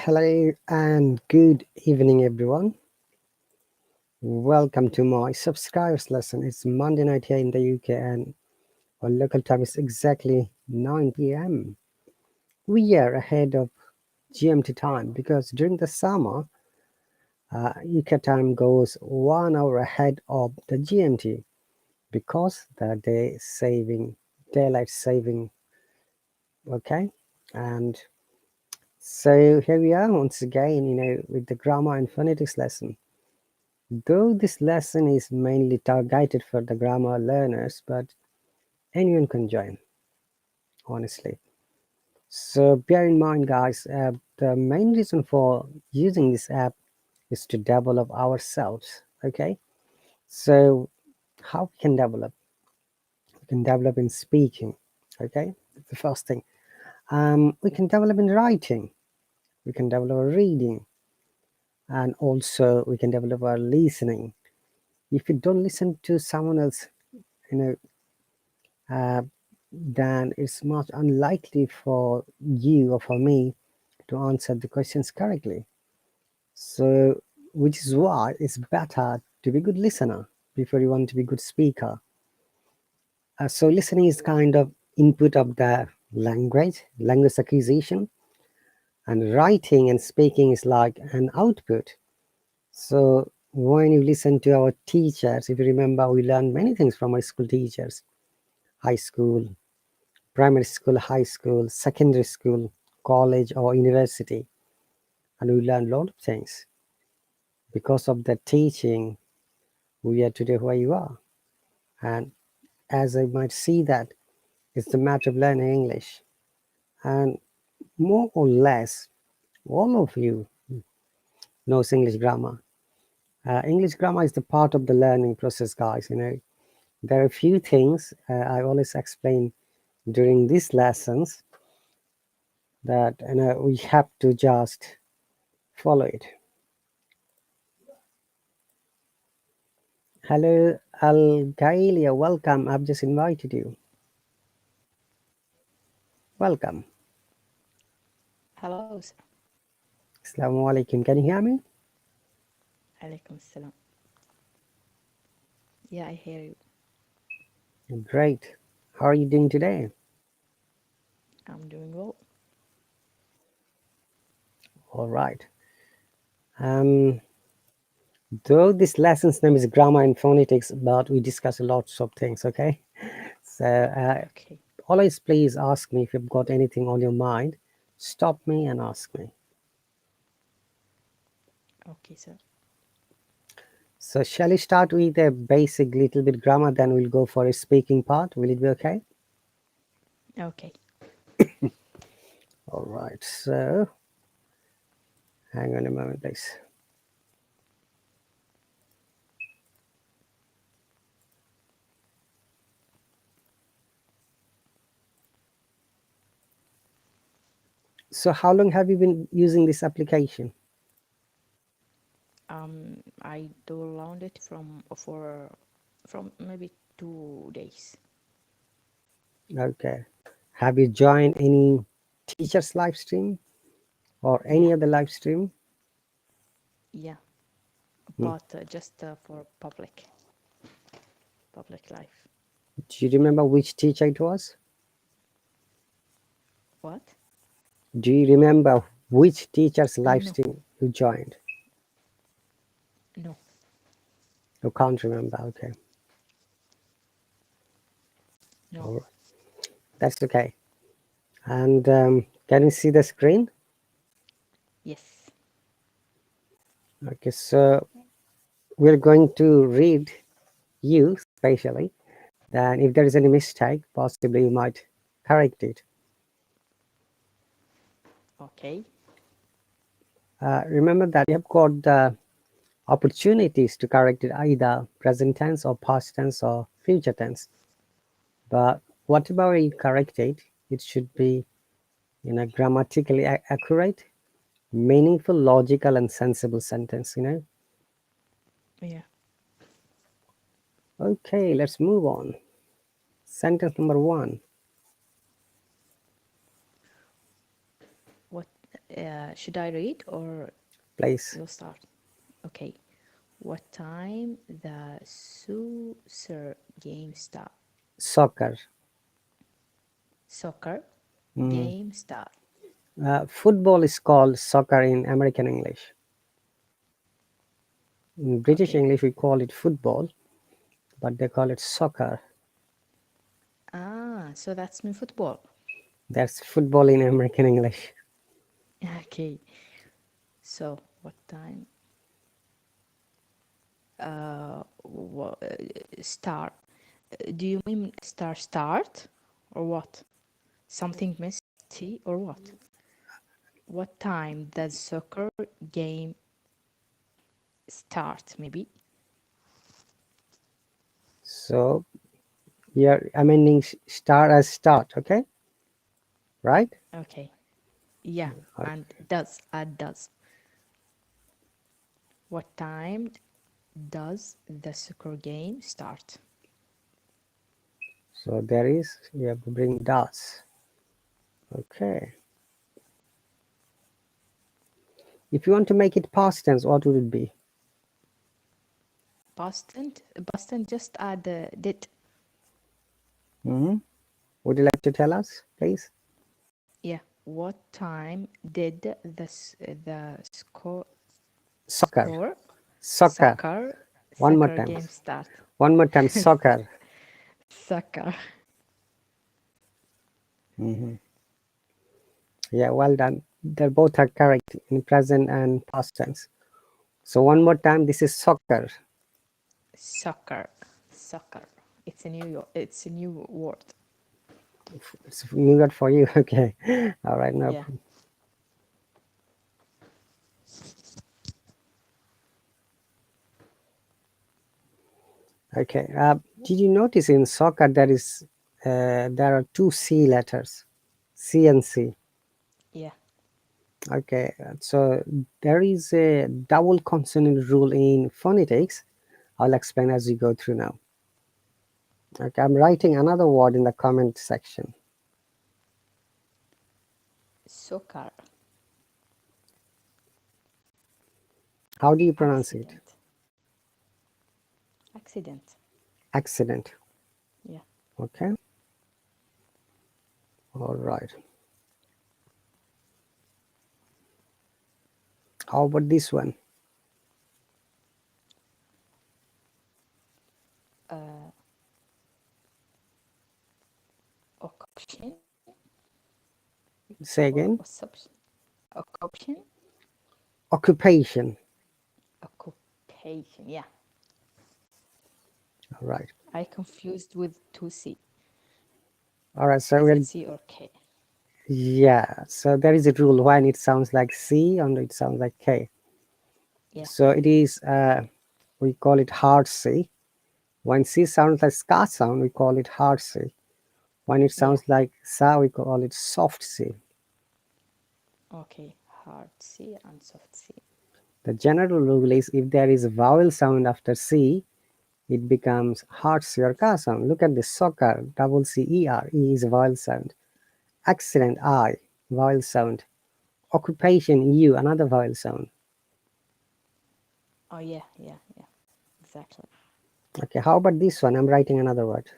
Hello and good evening, everyone. Welcome to my subscribers lesson. It's Monday night here in the UK, and our local time is exactly 9 p.m. We are ahead of GMT time because during the summer, UK time goes 1 hour ahead of the GMT because the daylight saving. Okay, and so here we are once again, with the grammar and phonetics lesson. Though this lesson is mainly targeted for the grammar learners, but anyone can join, honestly. So bear in mind, guys, the main reason for using this app is to develop ourselves, okay? So how we can develop? We can develop in speaking, okay? That's the first thing. We can develop in writing. We can develop our reading. And also we can develop our listening. If you don't listen to someone else, you know, then it's much unlikely for you or for me to answer the questions correctly. So, which is why it's better to be a good listener before you want to be a good speaker. So listening is kind of input of the language acquisition, and writing and speaking is like an output. So when you listen to our teachers, if you remember, we learned many things from our school teachers, high school, primary school, high school, secondary school, college or university, and we learn a lot of things. Because of the teaching, we are today where you are. And as I might see that, it's the matter of learning English. And more or less, all of you knows English grammar. English grammar is the part of the learning process, guys. There are a few things I always explain during these lessons that we have to just follow it. Hello, Algalia, welcome. I've just invited you. Welcome. Hello, sir. Assalamu alaikum. Can you hear me? Alaikum salam. Yeah, I hear you. Great. How are you doing today? I'm doing well. All right. Though this lesson's name is grammar and phonetics, but we discuss lots of things, okay? So Okay. always please ask me if you've got anything on your mind. Stop me and ask me. Okay, sir. So shall we start with a basic little bit grammar, then we'll go for a speaking part. Will it be okay? Okay. All right. So hang on a moment, please. So how long have you been using this application? I downloaded it from maybe 2 days. Okay. Have you joined any teachers live stream or Yeah, any other live stream? yeah, Hmm. but just for public life. Do you remember which teacher it was? What? Do you remember which teacher's live No, stream you joined? no, You can't remember. Okay. no. All right. That's okay. And can you see the screen? Yes. Okay. So we're going to read you spatially. Then if there is any mistake, possibly you might correct it. Okay. Remember that you have got the opportunities to correct it either present tense or past tense or future tense. But whatever you correct it, it should be grammatically accurate, meaningful, logical, and sensible sentence. Yeah. Okay, let's move on. Sentence number 1. What? Should I read or Please. you'll start? Okay. What time the soccer game start? Soccer. Soccer Mm. game start. Football is called soccer in American English. In British Okay. English, we call it football, but they call it soccer. Ah, so that's mean football. That's football in American English. Okay. So what time? Start. Do you mean start or what? Something misty or what? What time does soccer game start? Maybe. So you're amending start as start, okay? Right? Okay. Yeah, Okay. and does add does. What time does the soccer game start? So there is, you have to bring does. Okay. If you want to make it past tense, what would it be? Past tense just add did. Hmm. Would you like to tell us, please? Yeah. What time did the Soccer. score Soccer. One more soccer time. game start? One more time. Soccer. Soccer. Hmm. Yeah, well done. They both are correct in present and past tense. So one more time, this is soccer. Soccer. Soccer. It's a new word. It's new word for you. Okay. All right. No Yeah. problem. Okay. Did you notice in soccer there are two C letters, C and C. Yeah. Okay. So there is a double consonant rule in phonetics. I'll explain as we go through now. Okay. I'm writing another word in the comment section. Soccer. How do you pronounce it? Accident. Accident. Accident. Yeah. Okay. All right. How about this one? Uh, Occupation Say or again. occupation. Occupation. Occupation. Yeah. All right. I confused with 2C. All right. So Is it we're C or K? yeah. So there is a rule when it sounds like C and it sounds like K. Yeah. So it is. We call it hard C. When C sounds like ska sound, we call it hard C. When it Yeah. sounds like sa, we call it soft C. Okay. Hard C and soft C. The general rule is if there is a vowel sound after C, it becomes hard C or ka sound. Look at the soccer, double C E R. E is a vowel sound. Accident, I, vowel sound. Occupation, U, another vowel sound. Oh yeah. Yeah. Yeah. Exactly. Okay, how about this one? I'm writing another word.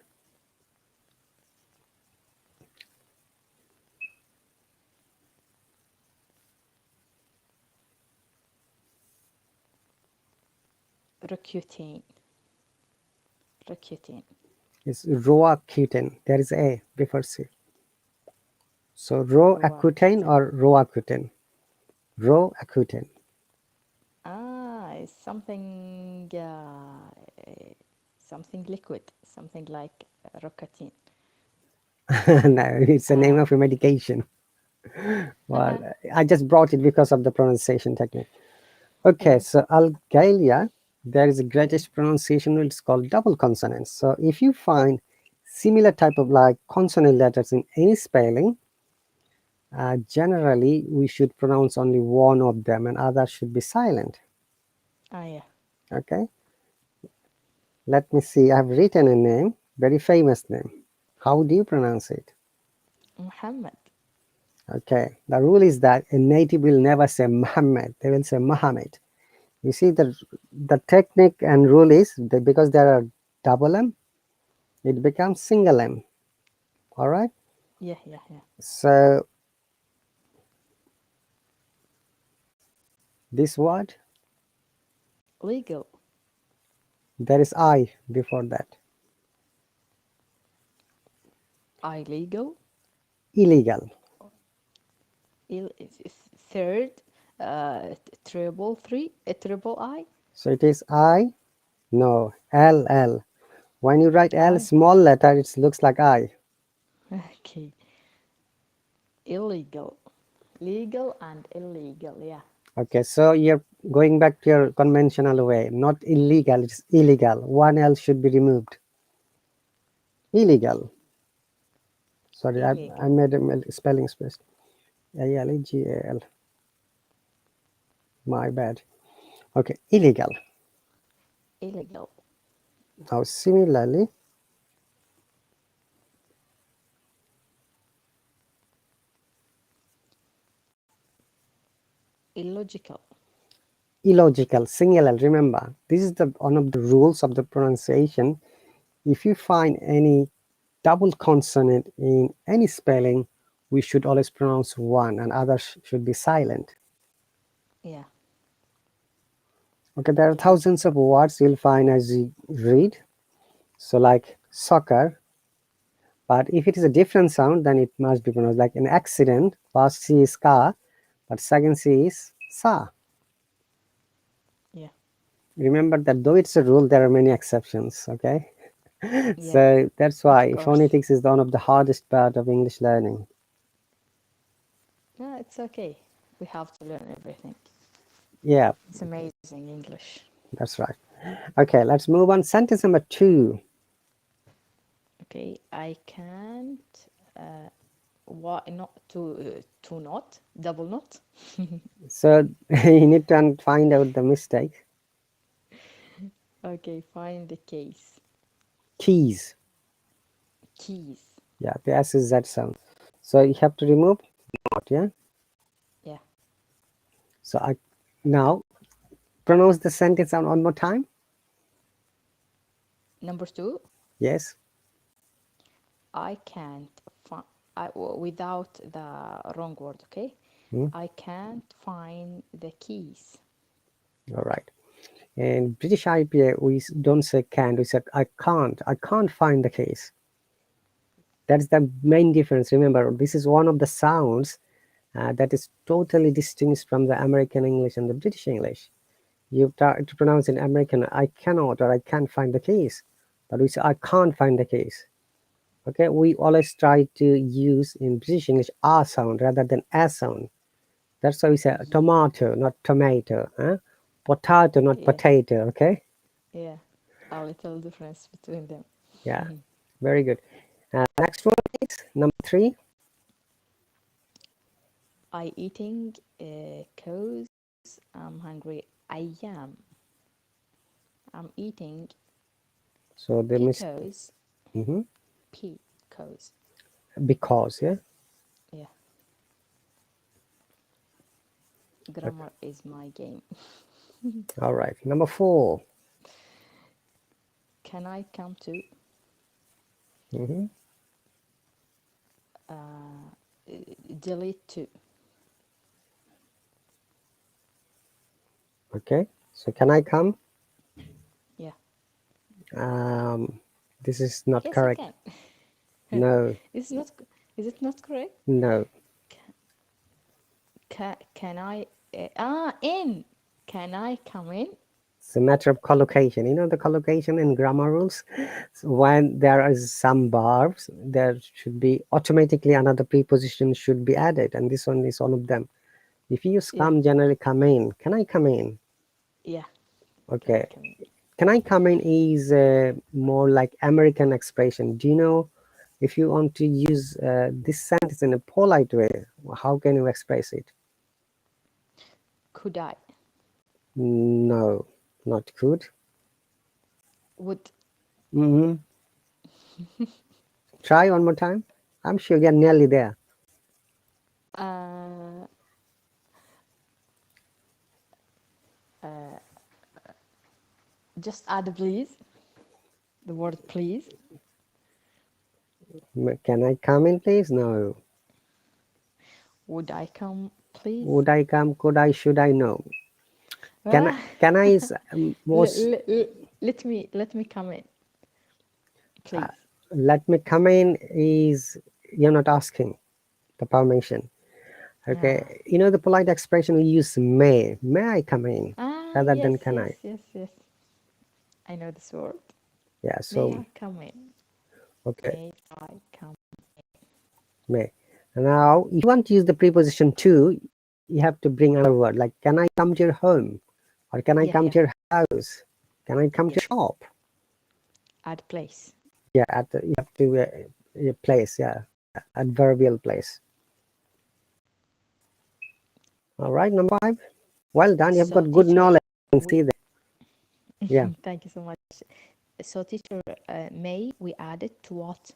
Recruiting. Recruiting. It's Roaccutane. There is A before C. So Roaccutane Roaccutane. or Roaccutane? Roaccutane. Ah, it's something liquid, something like Rocatin. No, it's the name Ah. of a medication. Well, I just brought it because of the pronunciation technique. Okay, Yeah. so Algalia, there is a Yeah. greatest pronunciation rule. It's called double consonants. So if you find similar type of like consonant letters in any spelling, generally we should pronounce only one of them and others should be silent. Ah, yeah. Okay, let me see. I've written a name, very famous name. How do you pronounce it? Muhammad. Okay, the rule is that a native will never say Muhammad, they will say Muhammad. You see, the technique and rule is that because there are double M, it becomes single M. All right. Yeah, yeah, yeah. So this word, Legal. there is I before that. Illegal. Illegal. Third. Triple three. Triple I. So it is I. No, L L. When you write L I. small letter, it looks like I. Okay. Illegal. Legal and illegal. Yeah. Okay, so you're going back to your conventional way. Not illegal, it's illegal. One L should be removed. Illegal. Sorry, I Illegal. made a spelling mistake. Illegal. My bad. Okay, illegal. Illegal. Now, similarly, Illogical. illogical, singular. Remember, this is the one of the rules of the pronunciation. If you find any double consonant in any spelling, we should always pronounce one, and others should be silent. Yeah. Okay, there are Okay. thousands of words you'll find as you read. So, like soccer, but if it is a different sound, then it must be pronounced like an accident. First C is ka, but second C is sa. Yeah. Remember that though it's a rule, there are many exceptions. Okay, Yeah. so that's Of why course. phonetics is one of the hardest part of English learning. No, it's okay. We have to learn everything. Yeah, It's amazing English. that's right. Okay, let's move on. Sentence number 2. Okay. I can't. What not to not double not. So you need to find out the mistake. Okay. Find the case. Keys. Keys. Yeah, the S is Z sound. So you have to remove not. Yeah. Yeah. So I now pronounce the sentence one more time. Number two. Yes. I can't find. Without the wrong word. Okay. Hmm. I can't find the keys. All right. In British IPA, we don't say can't. We said I can't. I can't find the case. That's the main difference. Remember, this is one of the sounds that is totally distinguished from the American English and the British English. You try to pronounce in American, I cannot or I can't find the keys, but we say I can't find the keys. Okay, we always try to use in British English R sound rather than S sound. That's why we say Yeah. tomato, not tomato. Huh? Potato, not Yeah. potato. Okay, Yeah. A little difference between them. yeah, very good. Next one is number 3. I eating cause I'm hungry. I am. I'm eating So the mis because hmm cause. because, yeah. Yeah. Okay. Grammar is my game. All right. Number 4. Can I come to Hmm. uh, delete to? Okay. So can I come? Yeah. Um, this is not Yes, you correct. can. No, Is not. Is it not correct? no. Can I? In. Can I come in? It's a matter of collocation. You know the collocation in grammar rules. So when there is some verbs, there should be automatically another preposition should be added, and this one is one of them. If you use Yeah. come, generally come in. Can I come in? Yeah. Can I Okay. come in? Can I come in is more like American expression. Do you know if you want to use this sentence in a polite way, how can you express it? Could I? No, not could. Would. Hmm. Try one more time. I'm sure you're nearly there. Uh, just add please. The word please. Can I come in, please? No. Would I come, please? Would I come? Could I? Should I? No. Can I? Ah, Can I? Is most. let me come in, please. Let me come in. Is you're not asking the permission. Ah, Okay. You know the polite expression we use may. May I come in? Rather yes, than can yes, I? yes, yes. I know this word. Yeah. May So I come in? okay. May I come? May. Now, if you want to use the preposition to, you have to bring another word like can I come to your home, or can I Yeah, come yeah, to your house? Can I come to yeah. your shop? Add place. Yeah, at the, you have to a place. Yeah, adverbial place. All right, number 5. Well done. You've So, got good teacher, knowledge. I can we see that. Yeah. thank you so much. So, teacher, may we add it to what?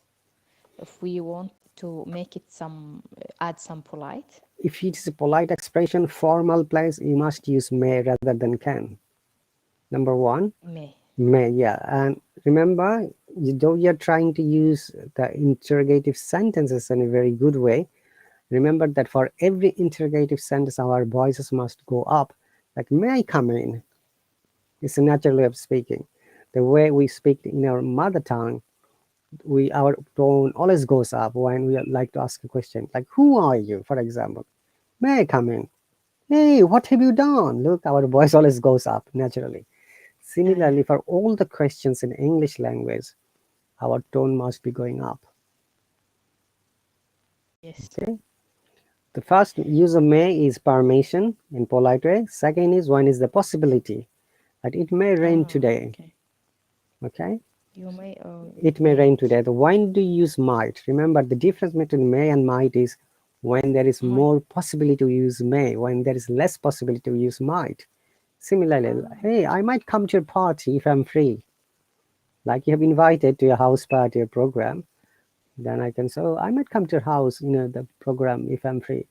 If we want to make it some, add some polite. If it is a polite expression, formal place, you must use may rather than can. Number 1, May. may. Yeah, and remember, though you're trying to use the interrogative sentences in a very good way, remember that for every interrogative sentence, our voices must go up. Like, may I come in? It's a natural way of speaking. The way we speak in our mother tongue, our tone always goes up when we like to ask a question. Like, who are you, for example? May I come in? Hey, what have you done? Look, our voice always goes up naturally. Yeah. Similarly, for all the questions in English language, our tone must be going up. Yes. Okay. The first use of may is permission in polite way. Second is one is the possibility that it may rain today. Okay. Okay. You may or It may rain mayn't. today. The when do you use might? Remember the difference between may and might is when there is Might. more possibility to use may, when there is less possibility to use might. Similarly, hey, I might come to your party if I'm free. Like you have invited to your house party or program, then I can say, oh, I might come to your house, the program if I'm free.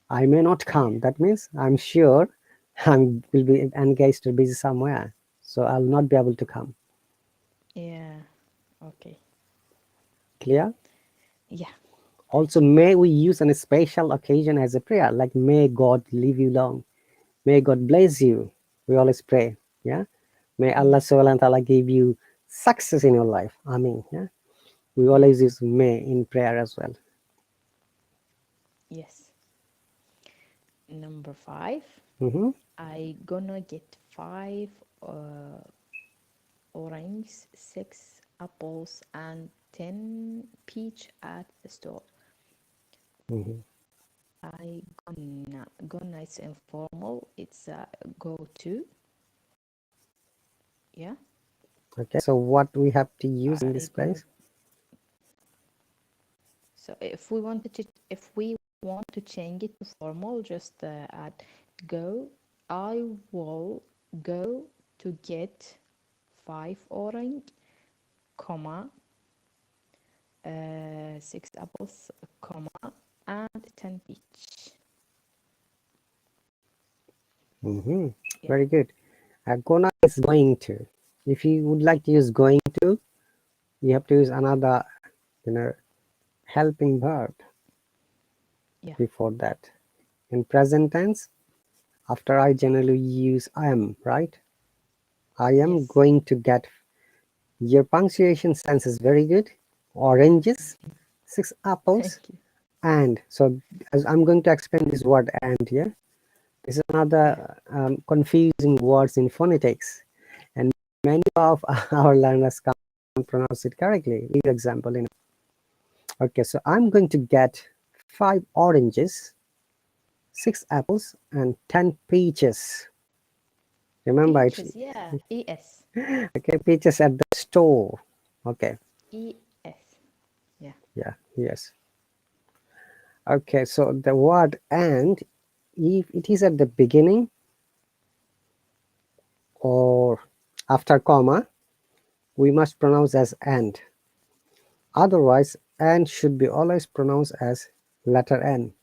I may not Yeah. come. That means I'm sure I will be engaged or busy somewhere. So I'll not be able to come. Yeah. Okay. Clear? Yeah. Thank Also, you. may we use on a special occasion as a prayer, like may God leave you long. May God bless you. We always pray. Yeah. May Allah Yeah. subhanahu wa ta'ala give you success in your life. I mean, yeah. We Yeah. always use may in prayer as well. Yes. Number 5. Mm-hmm. I gonna get 5 uh, oranges, 6 apples, and 10 peach at the store. Mm-hmm. I gonna it's informal. It's go to. Yeah. Okay. So what we have to use in I this gonna. place? So if we want to change it to formal, just add go. I will go to get 5 orange, comma, 6 apples, comma, and 10 peach. Mm-hmm. Yeah. Very good. Gonna is going to. If you would like to use going to, you have to use another, you know, helping verb Yeah. before that. In present tense, after I generally use I am, right? I am Yes. going to get. Your punctuation sense is very good. Oranges, 6 Thank apples, you. and so as I'm going to explain this word and here. This is Yeah. another confusing words in phonetics, and many of our learners can't pronounce it correctly. Give example. Okay, so I'm going to get 5 oranges, 6 apples, and 10 peaches. Remember, it's Peaches. Yeah. Es. okay. Peaches at the store. Okay. Es. Yeah. Yeah. Yes. Okay. So the word and, if it is at the beginning or after comma, we must pronounce as and. Otherwise, and should be always pronounced as letter N.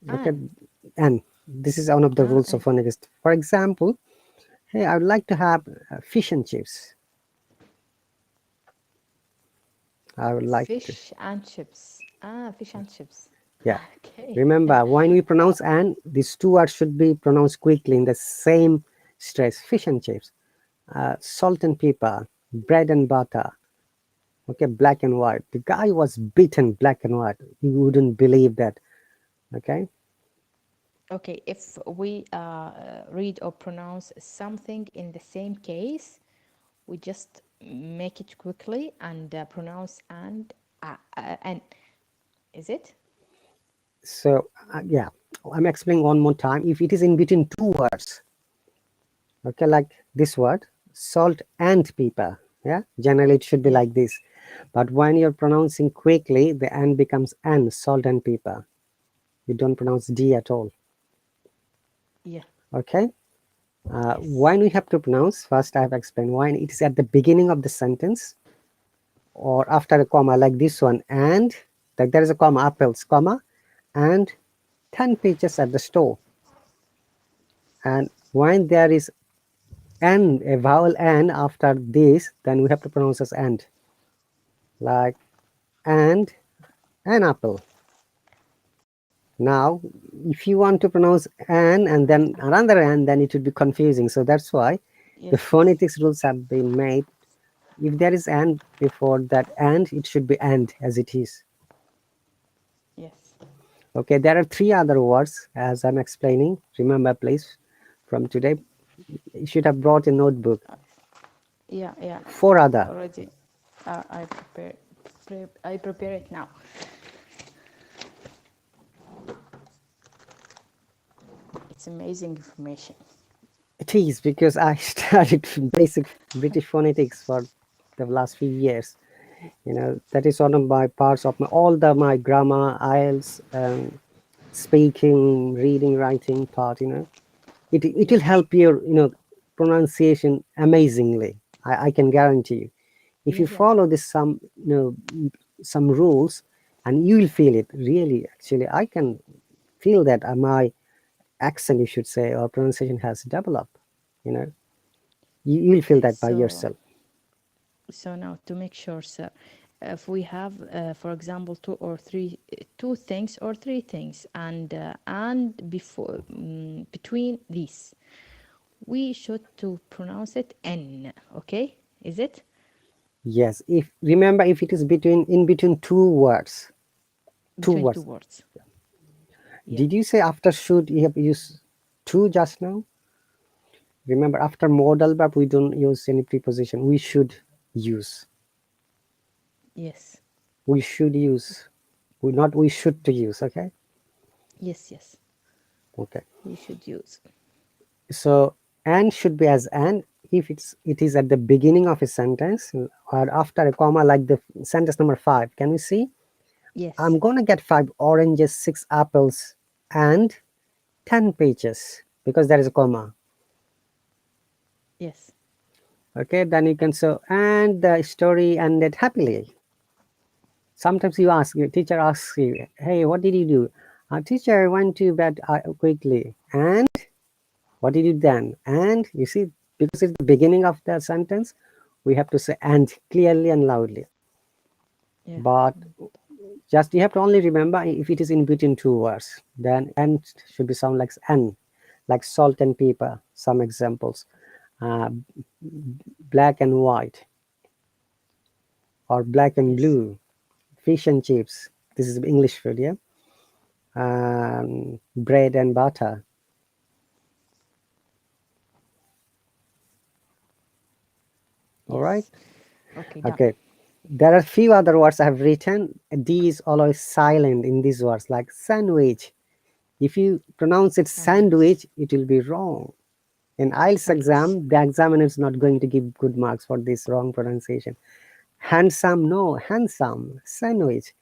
Okay, And and this is one of the rules of and phonetics. For example, hey, I would like to have fish and chips. I would like to. fish and chips. Ah, fish and chips. Yeah. Okay. Remember, when we pronounce and, these two words should be pronounced quickly in the same stress. Fish and chips, salt and pepper, bread and butter. Okay, black and white. The guy was beaten black and white. You wouldn't believe that. Okay. Okay, if we read or pronounce something in the same case, we just make it quickly and pronounce and is it? So, yeah, I'm explaining one more time. If it is in between two words, okay, like this word, salt and pepper, yeah, generally it should be Yeah, like this. But when you're pronouncing quickly, the and becomes an, salt and pepper. You don't pronounce d at all. yeah, Okay. yes, When we have to pronounce, first I have explained when it is at the beginning of the sentence or after a comma, like this one, and like there is a comma, apples, comma, and 10 pages at the store. And when there is n, a vowel n after this, then we have to pronounce as and, like and an apple. Now, if you want to pronounce an and then another an, then it would be confusing. So that's why the yes, phonetics rules have been made. If there is and before that and, it should be and as it is. yes. Okay, there are three other words as I'm explaining. Remember, please, from today, you should have brought a notebook. Yeah, yeah. Four other. Already, I I prepare it now. It's amazing information. It is because I studied basic British phonetics for the last few years. That is one of my parts of my grammar, IELTS, speaking, reading, writing part. It will Yeah, help your pronunciation amazingly. I can guarantee you. If yeah, you yeah. follow this some rules, and you will feel it really. Actually, I can feel that my accent, you should say, or pronunciation has developed. You know, you will feel that by So, yourself. so now to make sure, sir, if we have, for example, two things or three things, and before between these, we should to pronounce it n. Okay, is it Yes. If remember, if it is in between two words, two between two words. words? Yeah. Did you say after should you have used two just now? Remember, after modal verb, we don't use any preposition. We should use. Yes. We should use. We not we should to use. Okay. Yes. Yes. Okay. We should use. So and should be as and if it is at the beginning of a sentence or after a comma, like the sentence number 5. Can we see? Yes. I'm gonna get 5 oranges, 6 apples, and 10 pages because there is a comma. Yes. Okay, then you can say and the story ended happily. Sometimes your teacher asks you, hey, what did you do? Teacher, I went to bed quickly. And what did you do then? And you see, because it's the beginning of the sentence, we have to say and clearly and loudly. Yeah. But just you have to only remember if it is in between two words, then and should be sound like n, like salt and pepper. Some examples, uh, black and white, or black and Yes. blue, fish and chips. This is English food, yeah. Bread and butter. All right. Yes. Okay. Done. Okay. There are few other words I have written. D is always silent in these words, like sandwich. If you pronounce it Sandwich. sandwich, it will be wrong. In IELTS Sandwich. exam, the examiner is not going to give good marks for this wrong pronunciation. Handsome, no, handsome, sandwich.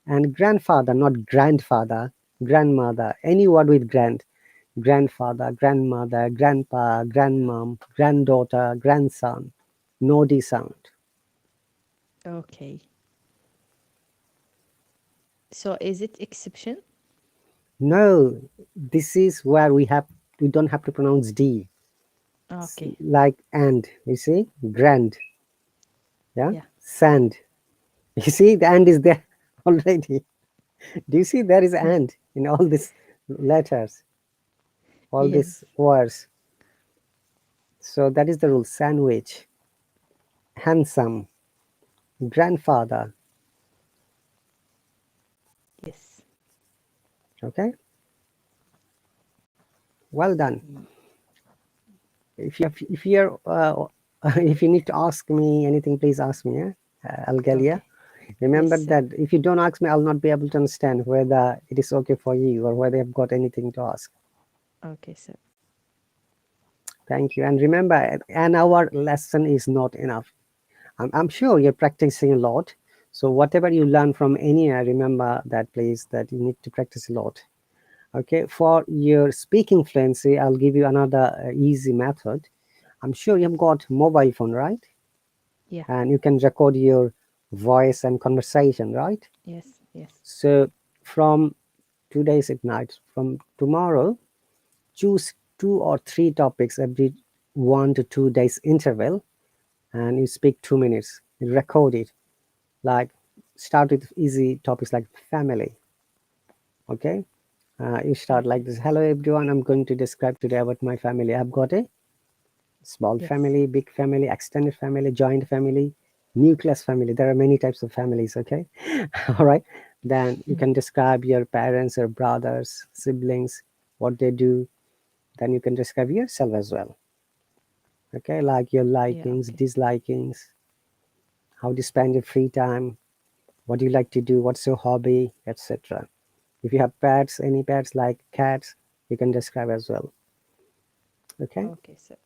And grandfather, not grandfather, grandmother, any word with grand. Grandfather, grandmother, grandpa, grandmom, granddaughter, grandson. No D sound. Okay. So is it exception? No, this is where we don't have to pronounce D. Okay. Like and, you see, grand, yeah, Yeah. sand. You see, the and is there already. Do you see there is and in all these letters, all Yes. these words? So that is the rule. Sandwich, handsome, grandfather. Yes. Okay, well done. Mm, If you're if you need to ask me anything, please ask me. Yeah, Algalia. okay. Yes, Remember sir. that if you don't ask me, I'll not be able to understand whether it is okay for you or whether I've got anything to ask. Okay, sir. Thank you. And remember, an hour lesson is not enough. I'm sure you're practicing a lot. So whatever you learn from anywhere, remember that please that you need to practice a lot. Okay. For your speaking fluency, I'll give you another easy method. I'm sure you've got mobile phone, right? Yeah. And you can record your voice and conversation, right? Yes. Yes. So from today's night, from tomorrow, choose 2 or 3 topics every 1 to 2 days interval, and you speak 2 minutes. You record it. Like start with easy topics like family. Okay, you start Okay. like this. Hello everyone. I'm going to describe today about my family. I've got a small Yes. family, big family, extended family, joint family, nucleus family. There are many types of families. Okay, all right. Then you Mm, can describe your parents, your brothers, siblings, what they do. Then you can describe yourself as well. Okay, like your yeah. likings, Okay. dislikings, how do you spend your free time, what do you like to do, what's your hobby, etc. If you have pets, any pets like cats, you can describe as well. Okay, Okay, sir.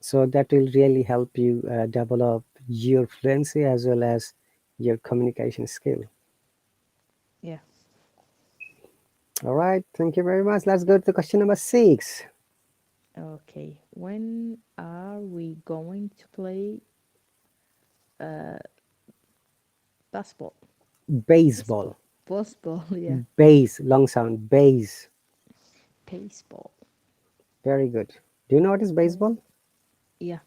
so that will really help you develop your fluency as well as your communication skill. Yeah. All right, thank you very much. Let's go to question number 6. Okay. When are we going to play basketball? Baseball. Baseball. Baseball. Yeah. Base, long sound, base. Baseball. Very good. Do you know what is baseball? When? Yeah.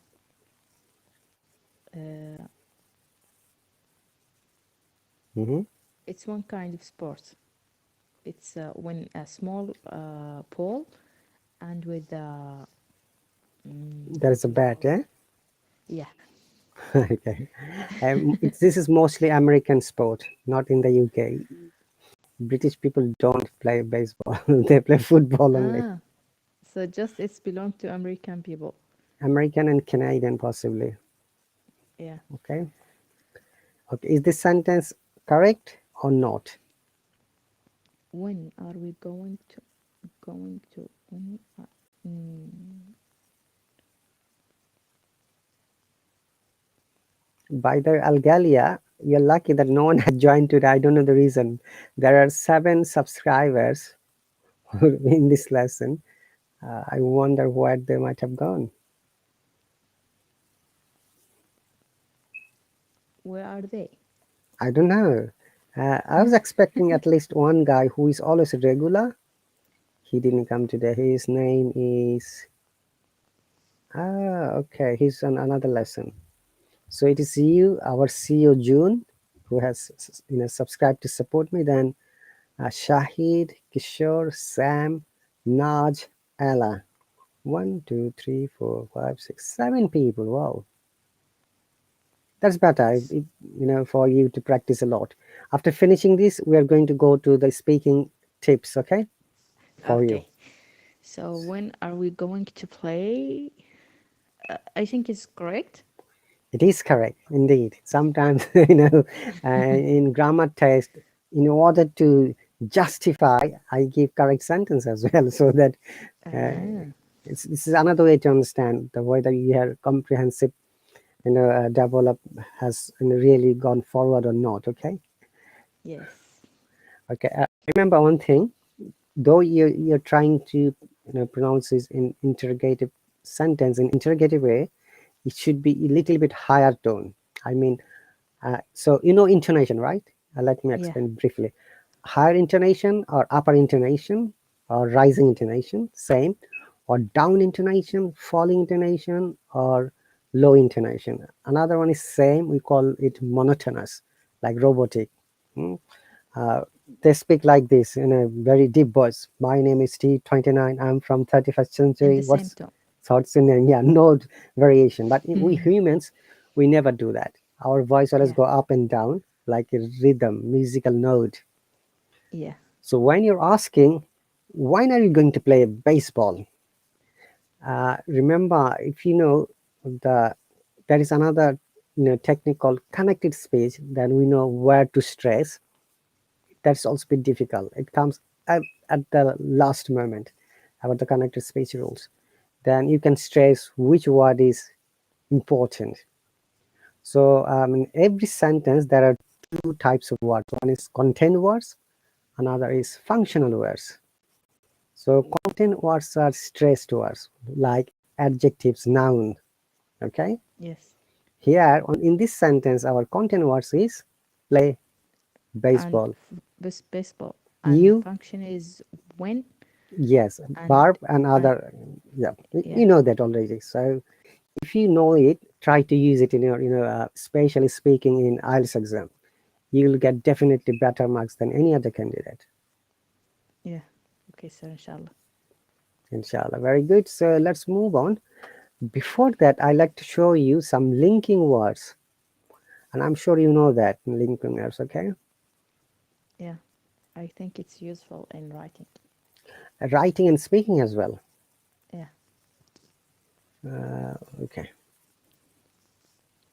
Uh, Hmm. it's one kind of sport. It's when a small pole and with There is a what do you bat, call it? eh? Yeah. Okay. This is mostly American sport, not in the UK. British people don't play baseball; they play football only. Ah. So just it's belong to American people. American and Canadian, possibly. Yeah. Okay. Okay. Is this sentence correct or not? When are we going to when? Mm, By the Algalia, you're lucky that no one had joined today. I don't know the reason. There are 7 subscribers in this lesson. I wonder where they might have gone. where are they? I don't know. I was expecting at least one guy who is always regular. He didn't come today. His name is okay. He's on another lesson. So it is you, our CEO June, who has subscribed to support me. Then Shahid, Kishore, Sam, Naj, Ella. 1, 2, 3, 4, 5, 6, 7 people. Wow, that's better. For you to practice a lot. After finishing this, we are going to go to the speaking tips. Okay, for you. Okay. So when are we going to play? I think it's correct. It is correct, indeed. Sometimes, in grammar test, in order to justify, I give correct sentence as well, so that uh, Ah, this is another way to understand the whether your comprehensive, develop has really gone forward or not. Okay, yes. okay. Remember one thing, though you're trying to pronounce this in interrogative sentence in interrogative way, it should be a little bit higher tone. I mean, so intonation, right? Let me Yeah. explain briefly. higher intonation or upper intonation or rising intonation, same, or down intonation, falling intonation, or low intonation. Another one is same, we call it monotonous, like robotic. Hmm? Uh, they speak like this in a very deep voice. My name is T29. I'm from 31st in century. the same What's tone. thoughts in name? Yeah, no variation. But we Hmm. humans, we never do that. Our voice always Yeah, go up and down like a rhythm, musical note. yeah, So when you're asking, when are you going to play baseball? Remember, if you know the there is another technique called connected speech, then we know where to stress. That's also bit difficult. It comes at the last moment about the connected speech rules. Then you can stress which word is important. So in every sentence, there are two types of words. One is content words, another is functional words. So content words are stressed words like adjectives, noun. Okay. yes. Here in this sentence, our content words is play And baseball. baseball and You function is when yes, and verb and and other yeah. yeah, You know that already. So if you know it, try to use it in your especially speaking in IELTS exam. You'll get definitely better marks than any other candidate. yeah. Okay, sir, inshallah. Inshallah. Very good. So let's move on. Before that, I like to show you some linking words, and I'm sure you know that linking words. Okay, Yeah, I think it's useful in writing. writing and speaking as well. Yeah, Okay,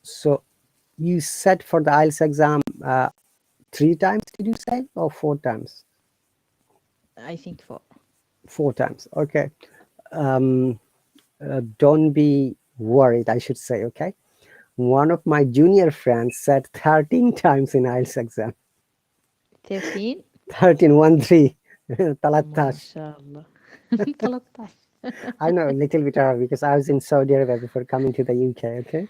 so you said for the IELTS exam 3 times, did you say, or 4 times? I think for 4 times. Okay. Um, don't be worried, I should say. Okay. One of my junior friends said 13 times in IELTS exam. 13. 13, 1, 3. 13. MashaAllah. 13. I know a little bit Arabic because I was in Saudi Arabia before coming to the UK. Okay.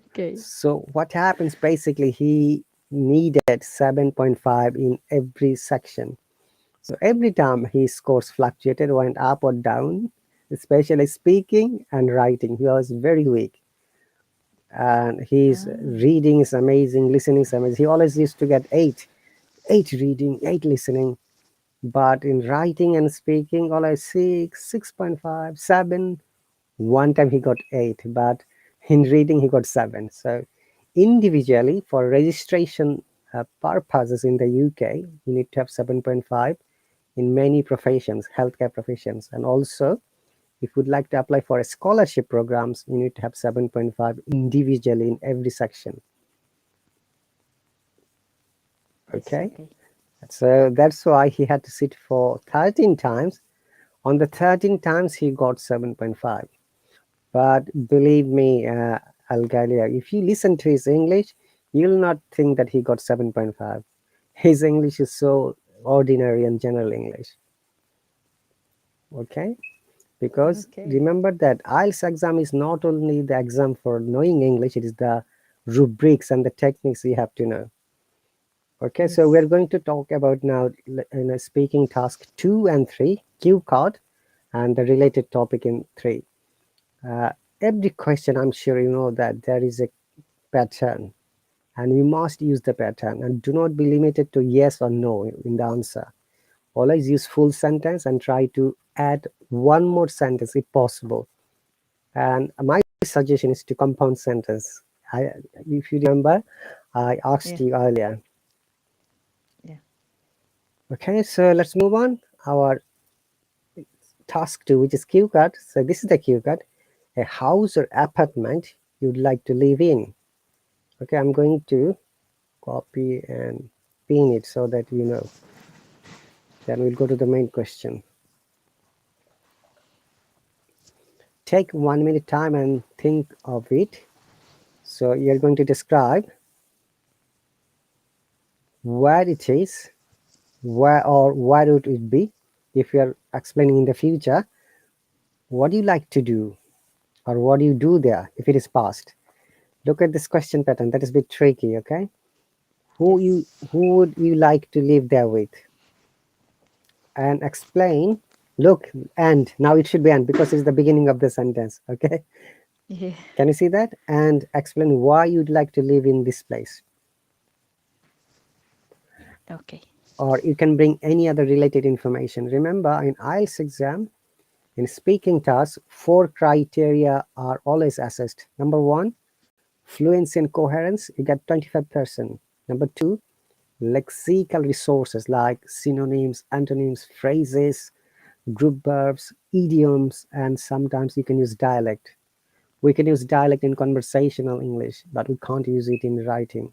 Okay. So what happens basically, he needed 7.5 in every section. So every time his scores fluctuated, went up or down, especially speaking and writing. He was very weak. And his Ah, reading is amazing, listening is amazing. He always used to get 8 reading, 8 listening. But in writing and speaking, always 6, 6.5, 7. One time he got 8, but in reading he got 7. So individually, for registration purposes in the UK, you need to have 7.5 in many professions, healthcare professions. And also, if you'd like to apply for a scholarship programs, you need to have 7.5 individually in every section. yes, Okay. okay. So that's why he had to sit for 13 times. On the 13 times, he got 7.5. But believe me, Algalia, if you listen to his English, you'll not think that he got 7.5. His English is so ordinary and general English. Okay? Because Okay. remember that IELTS exam is not only the exam for knowing English, it is the rubrics and the techniques you have to know. Okay, so we're Yes. going to talk about now speaking task 2 and 3, cue card, and the related topic in 3. Uh, every question, I'm sure you know that there is a pattern, and you must use the pattern, and do not be limited to yes or no in the answer. Always use full sentence and try to add one more sentence if possible. And my suggestion is to compound sentence. If you remember, I asked Yeah, you earlier. yeah. Okay, so let's move on. Our task 2, which is cue card. So this is the cue card. A house or apartment you'd like to live in. Okay, I'm going to copy and pin it so that you know. Then we'll go to the main question. Take 1 minute time and think of it. So you're going to describe where it is, where or where would it be. If you're explaining in the future, what do you like to do or what do you do there if it is past? Look at this question pattern. That is a bit tricky, okay? Yes. who would you like to live there with? And explain. Look, and now it should be and because it's the beginning of the sentence. Okay, Yeah. can you see that? And explain why you'd like to live in this place. Okay. Or you can bring any other related information. Remember, in IELTS exam, in speaking tasks, 4 criteria are always assessed. Number one, fluency and coherence, you get 25%. Number two, lexical resources like synonyms, antonyms, phrases, group verbs, idioms, and sometimes you can use dialect. We can use dialect in conversational English, but we can't use it in writing.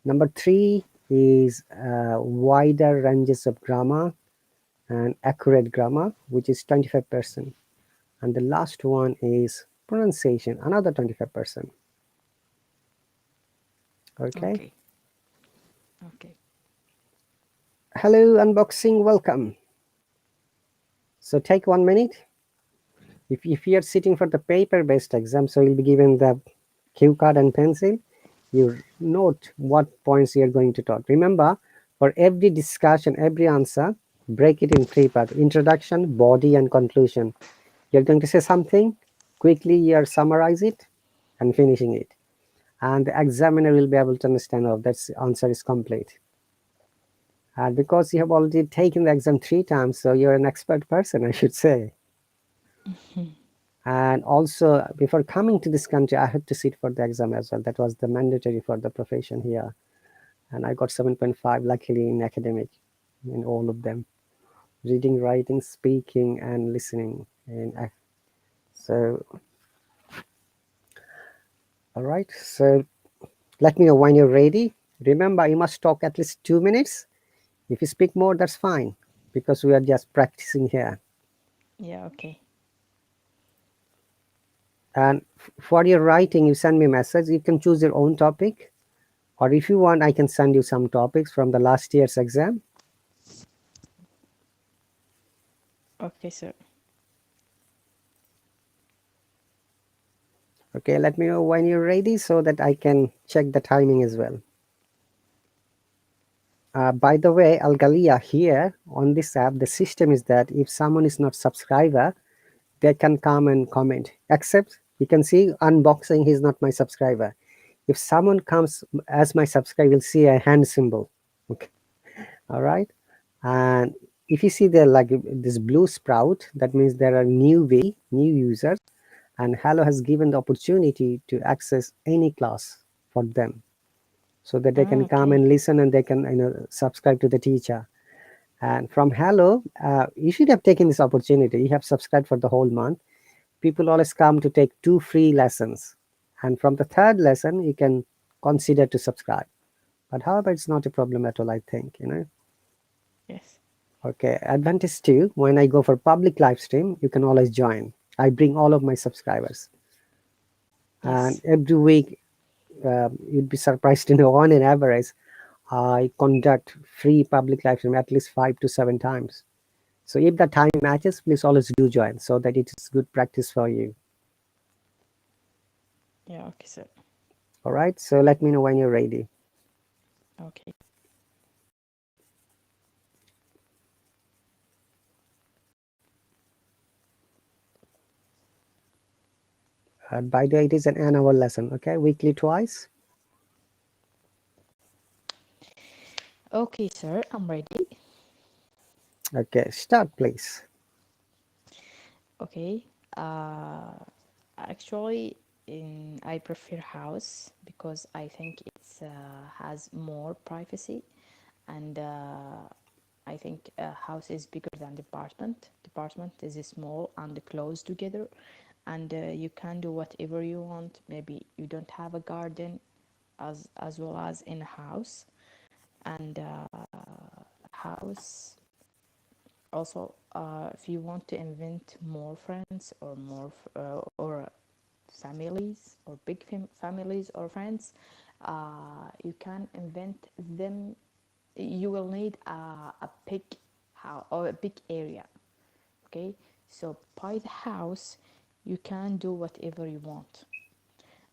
Number three is wider ranges of grammar and accurate grammar, which is 25%. And the last one is pronunciation, another 25%. Okay. Okay. Okay. Hello, unboxing, welcome. So take 1 minute. If you're sitting for the paper-based exam, so you'll be given the cue card and pencil. You note what points you're going to talk. Remember, for every discussion, every answer, break it in 3 parts: introduction, body, and conclusion. You're going to say something, quickly you're summarize it and finishing it. And the examiner will be able to understand, oh, that answer is complete. And because you have already taken the exam 3 times, so you're an expert person, I should say. And also, before coming to this country, I had to sit for the exam as well. That was the mandatory for the profession here. And I got 7.5, luckily, in academic, in all of them: reading, writing, speaking, and listening. So, all right. So, let me know when you're ready. Remember, you must talk at least 2 minutes. If you speak more, that's fine, because we are just practicing here. Yeah. Okay. And for your writing, you send me a message. You can choose your own topic, or if you want, I can send you some topics from the last year's exam. Okay, sir. Okay, let me know when you're ready so that I can check the timing as well. By the way, Algalia, here on this app, the system is that if someone is not subscriber, they can come and comment. Except you can see unboxing, he's not my subscriber. If someone comes as my subscriber, you'll see a hand symbol. Okay, all right. And if you see there like this blue sprout, that means there are new users, and Hallo has given the opportunity to access any class for them, so that they Ah, can come okay. and listen and they can subscribe to the teacher. And from Hallo, you should have taken this opportunity. You have subscribed for the whole month. People always come to take 2 free lessons, and from the third lesson you can consider to subscribe. But however, it's not a problem at all, I think. Yes. Okay, advantage two, when I go for public live stream, you can always join. I bring all of my subscribers. And Yes. every week, you'd be surprised to know, on an average, I conduct free public live stream at least 5 to 7 times. So if the time matches, please always do join so that it is good practice for you. Yeah. Okay, sir. All right, so let me know when you're ready. Okay. By the way, it is an hour lesson, okay, weekly twice. Okay, sir. I'm ready. Okay, start please. Okay. Uh, Actually, I prefer house because I think it's has more privacy, and I think a house is bigger than department. Department is small and close together, and you can do whatever you want. Maybe you don't have a garden, as well as in a house, and house also, if you want to invent more friends or or families or big families or friends, you can invent them. You will need a big house or a big area. Okay, so by the house you can do whatever you want.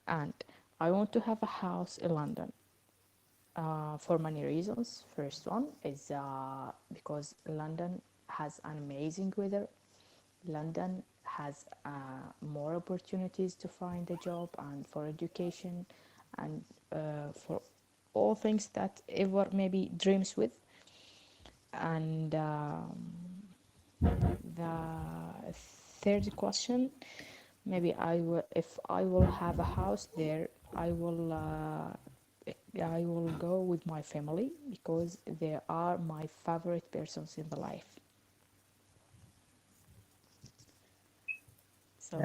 And I want to have a house in London. for many reasons. First one is because London has an amazing weather. London has more opportunities to find a job and for education and for all things that ever maybe dreams with. And the third question, maybe if I will have a house there, I will go with my family because they are my favorite persons in the life. So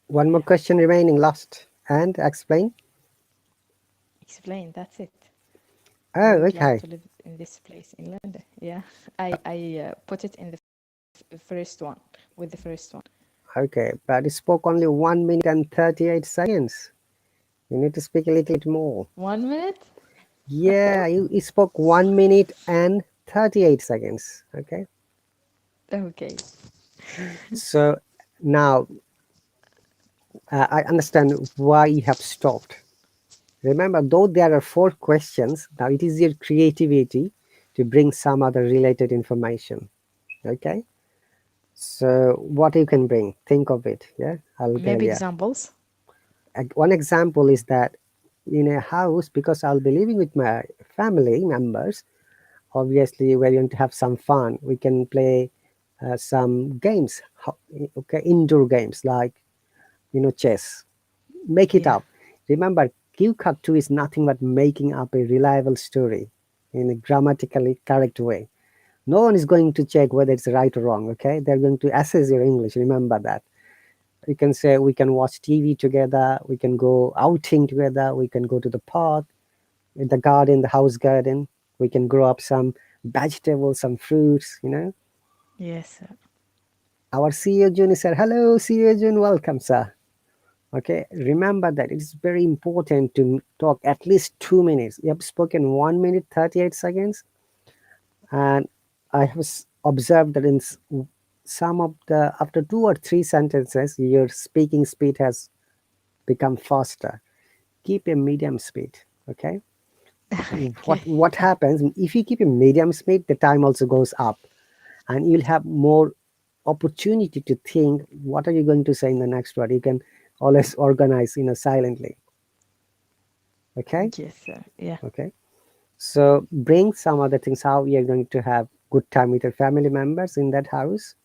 One more yeah, question remaining, last, and explain. explain. That's it. Oh, We would like okay. to live in this place in London. Yeah, I put it in the first one with the first one. Okay, but you spoke only 1 minute and 38 seconds. You need to speak a little bit more. 1 minute. Yeah, you spoke 1 minute and 38 seconds. Okay, Okay. so now I understand why you have stopped. Remember, though there are 4 questions, now it is your creativity to bring some other related information. Okay, so what you can bring, think of it. Yeah, I'll tell Maybe you. examples. One example is that in a house, because I'll be living with my family members, obviously we're going to have some fun. We can play some games, okay, indoor games like chess. Make it Yeah. up. Remember, Q cut 2 is nothing but making up a reliable story in a grammatically correct way. No one is going to check whether it's right or wrong. Okay, they're going to assess your English. Remember that. We can say we can watch TV together, we can go outing together, we can go to the park, in the garden, the house garden, we can grow up some vegetables, some fruits. Yes. Our CEO June said, hello, CEO June, welcome, sir. Okay, remember that it is very important to talk at least 2 minutes. You have spoken 1 minute, 38 seconds, and I have observed that in some of the, after 2 or 3 sentences, your speaking speed has become faster. Keep a medium speed. Okay, Okay. what happens if you keep a medium speed, the time also goes up, and you'll have more opportunity to think what are you going to say in the next word. You can always organize silently. Okay, Yes. Yeah. okay, so bring some other things, how you're going to have good time with your family members in that house,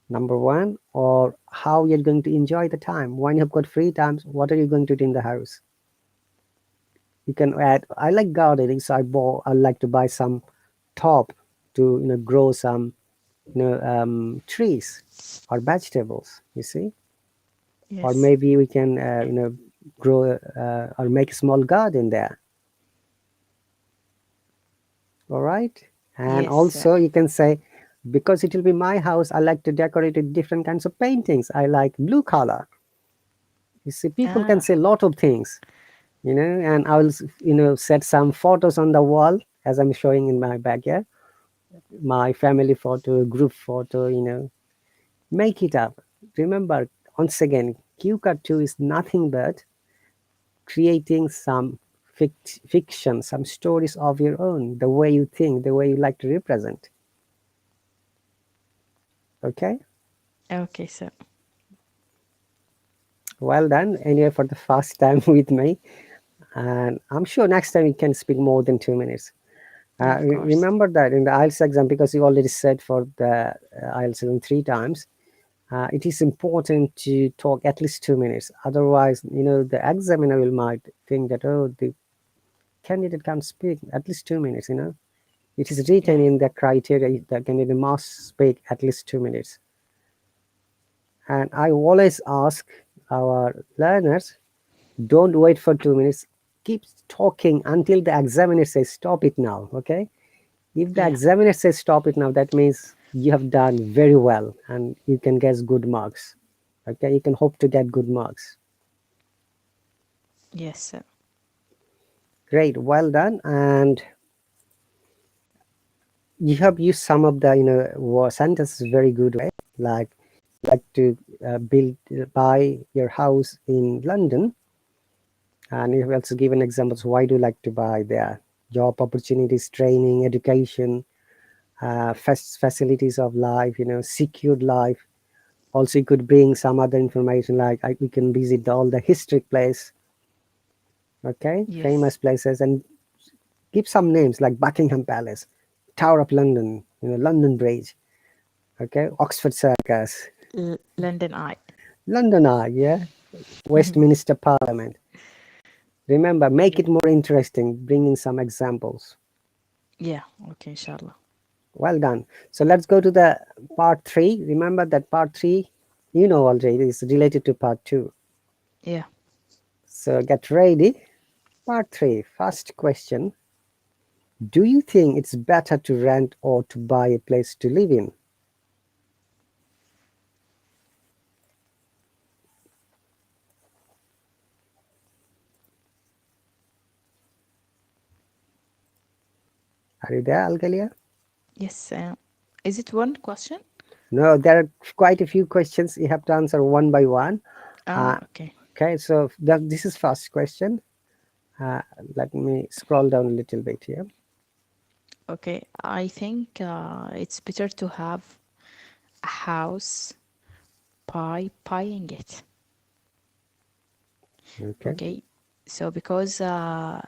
number one, or how you're going to enjoy the time when you've got free times. What are you going to do in the house? You can add, I like gardening, so I like to buy some top to grow some trees or vegetables, you see. Or Yes. maybe we can grow or make a small garden there. All right, and Yes. also you can say, because it will be my house, I like to decorate with different kinds of paintings. I like blue color. You see, people can Ah. say a lot of things, and I will set some photos on the wall as I'm showing in my backyard, my family photo, group photo, make it up. Remember, once again, QCut 2 is nothing but creating some fiction, some stories of your own, the way you think, the way you like to represent. Okay, Okay. So well done. Anyway, for the first time with me, and I'm sure next time you can speak more than 2 minutes. yeah, of course. Remember that in the IELTS exam, because you already said for the IELTS exam 3 times, it is important to talk at least 2 minutes. Otherwise, the examiner will might think that, oh, the candidate can't speak at least 2 minutes. It is written Yeah. in the criteria that candidate must speak at least 2 minutes. And I always ask our learners, don't wait for 2 minutes. Keep talking until the examiner says stop it now. Okay. If the Yeah. examiner says stop it now, that means you have done very well and you can get good marks. Okay, you can hope to get good marks. Yes. Great, well done. And you have used some of the sentences very good way, like to build buy your house in London, and you have also given examples why do you like to buy there. job opportunities, training, education, facilities of life, secured life. Also, you could bring some other information like we can visit all the historic place, okay, Yes. famous places, and give some names like Buckingham Palace, Tower of London, London Bridge, okay, Oxford Circus, London Eye. London Eye, yeah, Westminster Parliament. Remember, make Yeah. it more interesting, bringing some examples. Yeah. Okay, inshallah. Well done. So let's go to the part three. Remember that part three, already, is related to part two. Yeah. So get ready. Part three, first question. Do you think it's better to rent or to buy a place to live in? Are you there, Algalia? Yes. Is it one question? No, there are quite a few questions. You have to answer one by one. Ah, Uh, okay. okay, so this is first question. Uh, Let me scroll down a little bit here. Okay. I think it's better to have a house by buying it. Okay, Okay. So because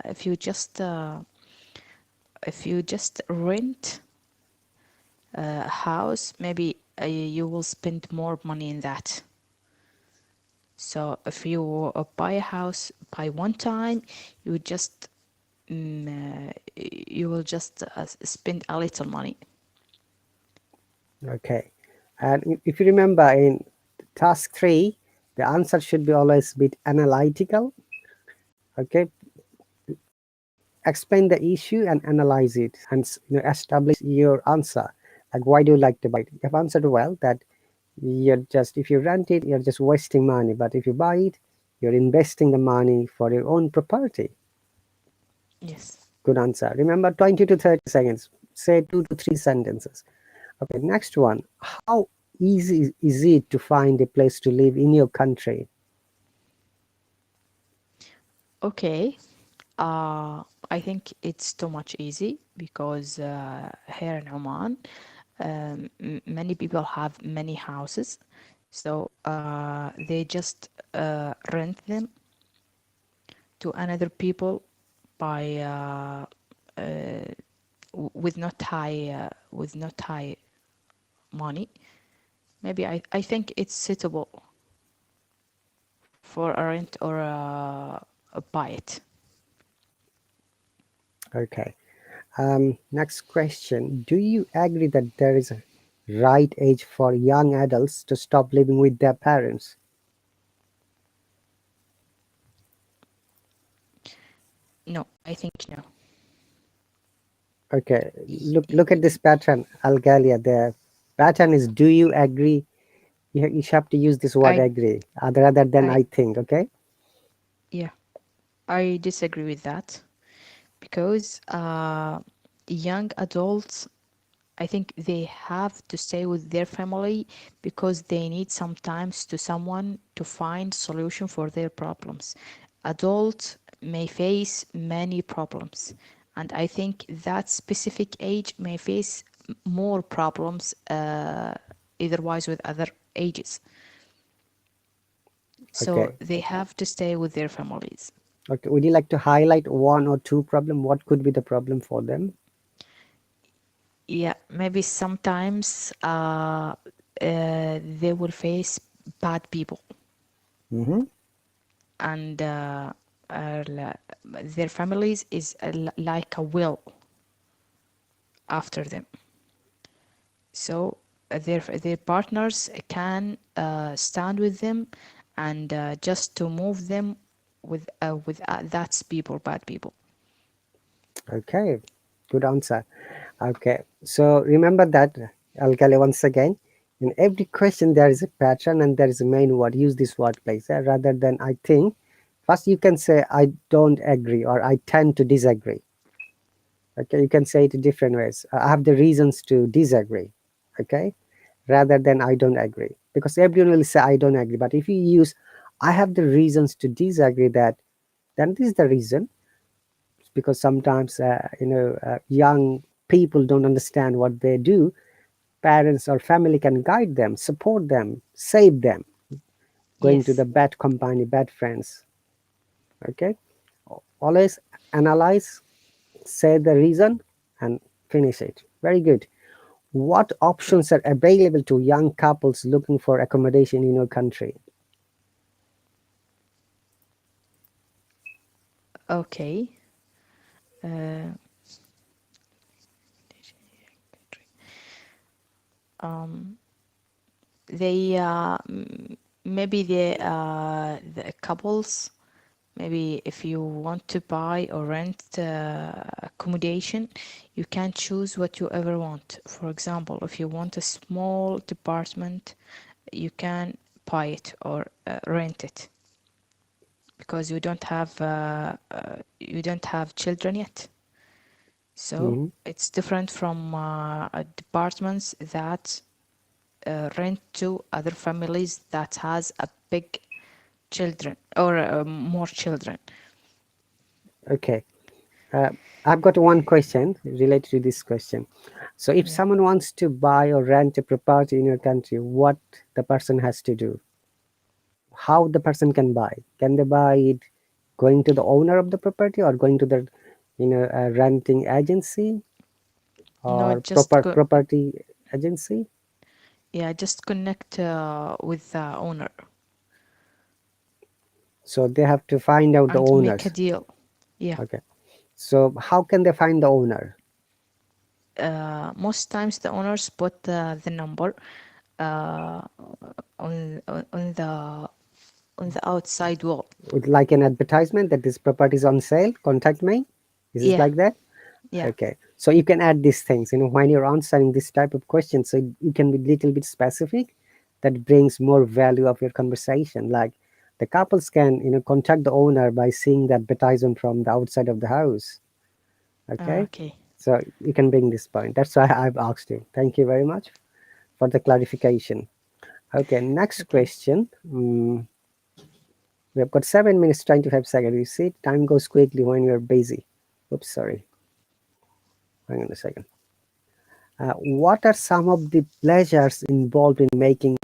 if you just rent a house, maybe you will spend more money in that. So if you buy a house by one time, you just you will just spend a little money. okay. And if you remember in task three, the answer should be always a bit analytical. Okay, explain the issue and analyze it, and establish your answer. Like, why do you like to buy it? You have answered well that you're just, if you rent it, you're just wasting money, but if you buy it, you're investing the money for your own property. Yes. Good answer. Remember, 20 to 30 seconds. Say 2 to 3 sentences. Okay, next one. How easy is it to find a place to live in your country? Okay. Uh, I think it's too much easy because here in Oman, many people have many houses, so they just rent them to another people by with not high money. Maybe I think it's suitable for a rent or a buy it. Okay. Next question. Do you agree that there is a right age for young adults to stop living with their parents? No, I think no. Okay, look at this pattern, Algalia. The pattern is, do you agree? You have to use this word I agree, other than I I think. Okay. yeah, I disagree with that because young adults, I think they have to stay with their family because they need sometimes to someone to find solution for their problems. Adults may face many problems, and I think that specific age may face more problems otherwise with other ages. So Okay. they have to stay with their families. Okay. Would you like to highlight one or two problem? What could be the problem for them? Yeah, maybe sometimes they will face bad people Mm-hmm. and their families is like a will after them. So their partners can stand with them and just to move them with that's people, bad people. Okay. Good answer. Okay. So remember that, Alkali, once again, in every question there is a pattern and there is a main word. Use this word, please, rather than I think. First, you can say I don't agree or I tend to disagree. Okay, you can say it in different ways. I have the reasons to disagree. Okay, rather than I don't agree, because everyone will say I don't agree. But if you use I have the reasons to disagree, that then this is the reason, because sometimes young people don't understand what they do. Parents or family can guide them, support them, save them going to Yes. the bad company, bad friends. Okay, always analyze, say the reason, and finish it. Very good. What options are available to young couples looking for accommodation in your country? Okay. Uh, um, they maybe the couples, maybe if you want to buy or rent accommodation, you can choose what you ever want. For example, if you want a small department, you can buy it or rent it because you don't have children yet. So Hmm. it's different from departments that rent to other families that has a big children or more children. Okay. Uh, I've got one question related to this question. So, if Yeah. someone wants to buy or rent a property in your country, what the person has to do? How the person can buy? Can they buy it going to the owner of the property, or going to the, renting agency, No, or proper property agency? yeah, just connect with the owner So they have to find out the and make a owners. deal. Yeah. Okay. So how can they find the owner? Most times the owners put the number uh, on the outside wall. With like an advertisement that this property is on sale, contact me. Is it Yeah. like that? Yeah. Okay. So you can add these things, when you're answering this type of questions, so you can be little bit specific. That brings more value of your conversation. Like the couples can, contact the owner by seeing the advertisement from the outside of the house. Okay. Okay. So you can bring this point. That's why I've asked you. Thank you very much for the clarification. Okay, next Okay. question. We have got 7 minutes, 25 seconds. You see, time goes quickly when you're busy. Oops, sorry. Hang on a second. What are some of the pleasures involved in making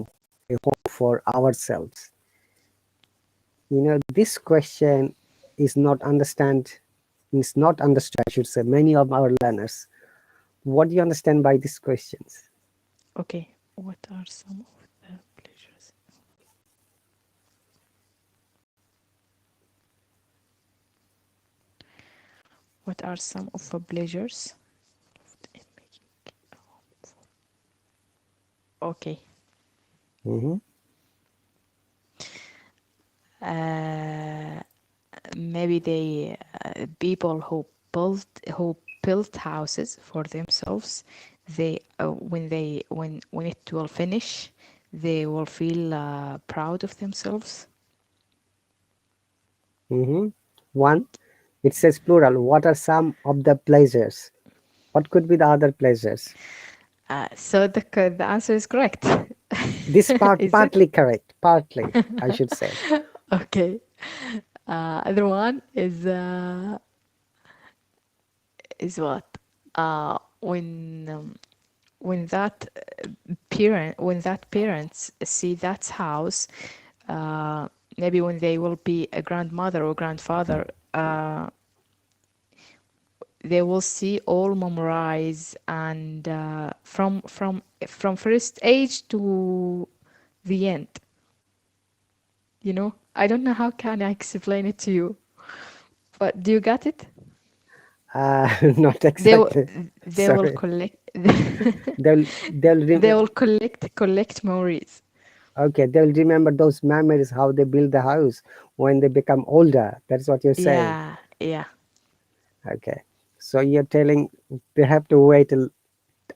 a home for ourselves? This question is not understood, I should say, many of our learners. What do you understand by these questions? Okay. What are some of the pleasures? What are some of the pleasures in making a home okay. Mm-hmm. Uh, maybe they people who built houses for themselves, they when it will finish, they will feel proud of themselves. Mm-hmm. One, it says plural. What are some of the pleasures? What could be the other pleasures? So the answer is correct. This part Is it? partly correct. Partly, I should say. Okay. Other one is what? When that when that parents see that house, uh, maybe when they will be a grandmother or grandfather, they will see all memorize and from first age to the end. I don't know how can I explain it to you, but do you get it? Not They will exactly. they will Sorry. collect They'll they will collect memories. okay. They'll remember those memories, how they build the house when they become older. That's what you're saying. Yeah, yeah. Okay. So you're telling they have to wait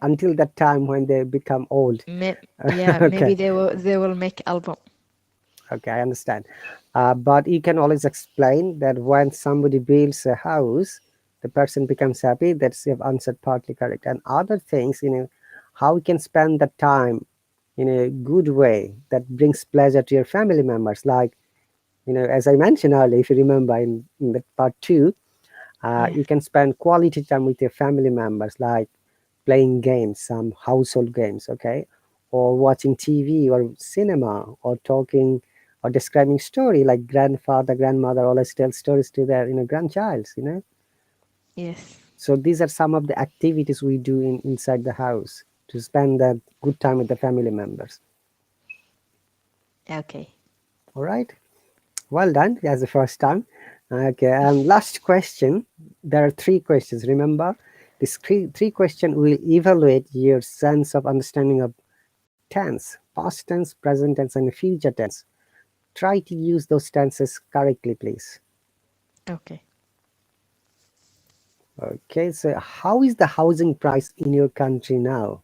until that time when they become old. May- yeah, maybe Okay. they will make album. Okay, I understand. But you can always explain that when somebody builds a house, the person becomes happy. That's you've answered partly correct. And other things, how you can spend the time in a good way that brings pleasure to your family members. Like, as I mentioned earlier, if you remember in the part two, Yeah. You can spend quality time with your family members, like playing games, some household games, okay, or watching TV or cinema, or talking or describing story, like grandfather, grandmother always tell stories to their grandchilds, Yes. so these are some of the activities we do inside the house to spend that good time with the family members. Okay. All right, well done as the first time. Okay, last question. There are three questions, remember. These three questions will evaluate your sense of understanding of tense, past tense, present tense, and future tense. Try to use those tenses correctly, please. Okay. Okay, so how is the housing price in your country now?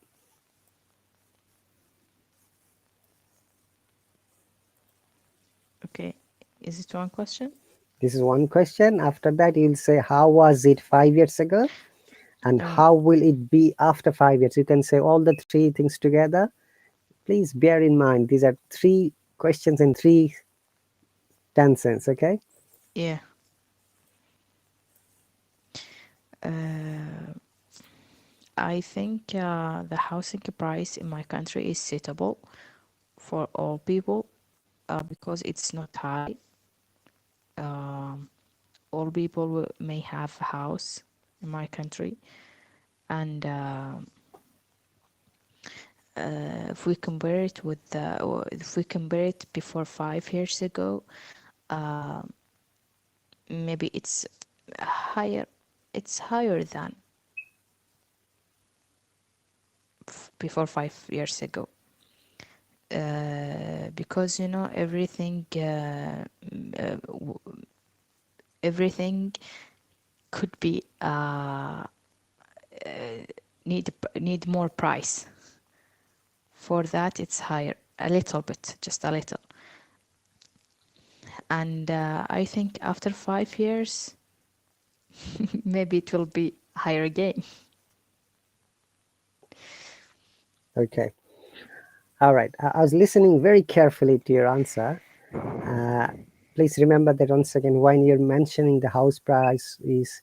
Okay. Is it one question? This is one question. After that, you'll say, how was it 5 years ago? And Oh, how will it be after 5 years? You can say all the three things together. Please bear in mind, these are three questions in three tenses, okay? yeah. Uh, I think the housing price in my country is suitable for all people because it's not high. Um, all people may have a house in my country, and if we compare it with or if we compare it before 5 years ago, uh, maybe it's higher. It's higher than before 5 years ago. Because everything everything could be need more price. For that it's higher a little bit, just a little. And I think after 5 years maybe it will be higher again. Okay. All right. I was listening very carefully to your answer. Uh, Please remember that once again, when you're mentioning the house price is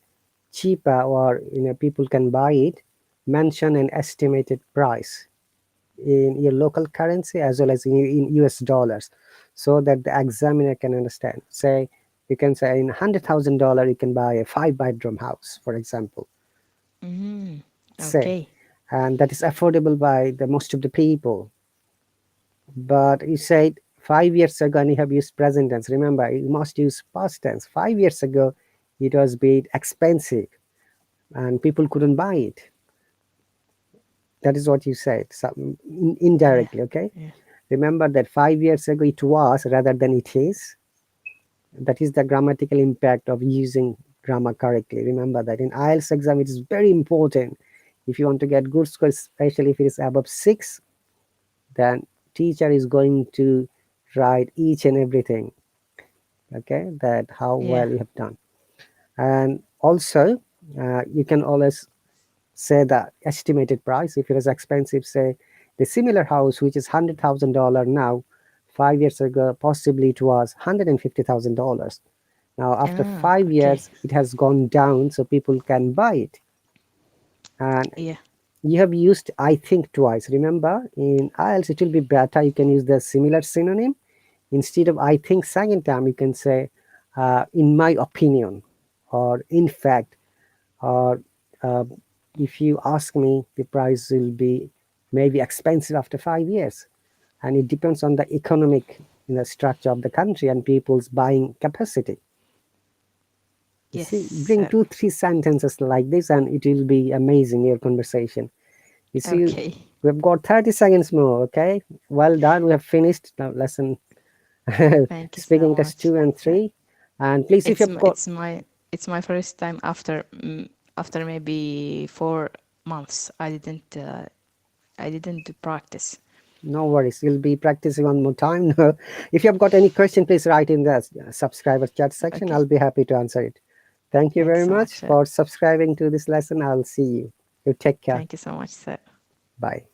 cheaper or people can buy it, mention an estimated price in your local currency as well as in US dollars, so that the examiner can understand. Say you can say in $100,000 you can buy a 5 bedroom house, for example. Mm, Say, okay. and that is affordable by the most of the people. But you said 5 years ago and you have used present tense. Remember, you must use past tense. 5 years ago, it was bit expensive and people couldn't buy it. That is what you said, so, Yeah. indirectly, okay? Yeah. Remember that 5 years ago it was rather than it is. That is the grammatical impact of using grammar correctly. Remember that in IELTS exam, it is very important. If you want to get good scores, especially if it is above 6, then teacher is going to write each and everything, okay, that how Yeah. well you have done. And also you can always say the estimated price. If it is expensive, say the similar house which is $100,000 now, 5 years ago possibly it was $150,000. Now after Ah, five okay. years it has gone down, so people can buy it. And Yeah. you have used I think twice. Remember, in IELTS it will be better, you can use the similar synonym. Instead of I think second time, you can say in my opinion, or in fact, or uh, if you ask me, the price will be maybe expensive after 5 years. And it depends on the economic structure of the country and people's buying capacity. You see, Yes. bring two, three sentences like this and it will be amazing, your conversation. You see, Okay. we've got 30 seconds more, okay? Well done, we have finished now lesson Thank you so speaking test much. 2 and So 3. And please, if it's you've got, it's my first time after after maybe 4 months. I didn't do practice. no worries, you'll be practicing one more time. If you've got any question, please write in the subscriber chat section. Okay. I'll be happy to answer it. Thank you Thank you very so much, much sir. for subscribing to this lesson. I'll see you. You take care. Thank you so much, sir. Bye.